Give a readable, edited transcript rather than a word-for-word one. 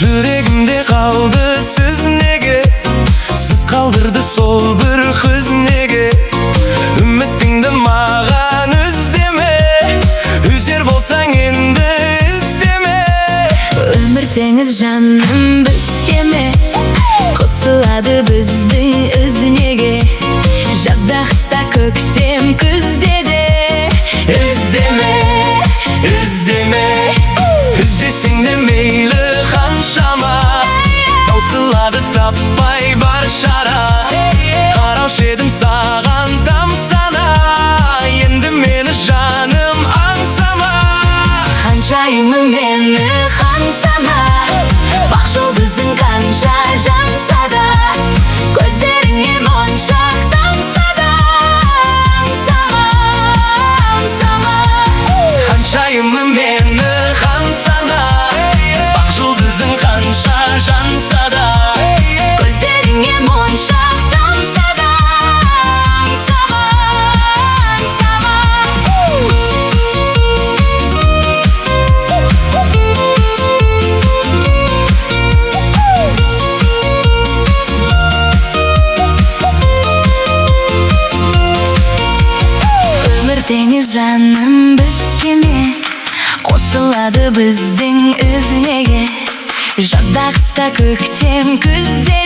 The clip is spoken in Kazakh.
Жүрегімде қалды сіз неге, сіз қалдырды сол бір күз неге. Үмітіңді маған үздеме, үзер болсаң енді іздеме. Өмір теңіз жаным бізге ме, қосылады біздің ізінеге. Жазда, қыста, көктем, күзде де іздеме, іздеме. Іздесең де мейлі қаншама, таусылады таппай бар шара. Қараушы едім саған тамсана, енді мені жаным аңсама. Ханшайымы мені аңсама, бақ жұлдызың қанша жанса да, көздеріңе моншақ тамса да, аңсама, аңсама. Ханшайымы мені аңсана, бақ жұлдызың қанша жанса да, көздеріңе моншақ тамса да, аңсама, аңсама. Өмір теңіз жаным бізге ме, қосылады біздің ізінеге. Жазда, қыста, көктем, күзде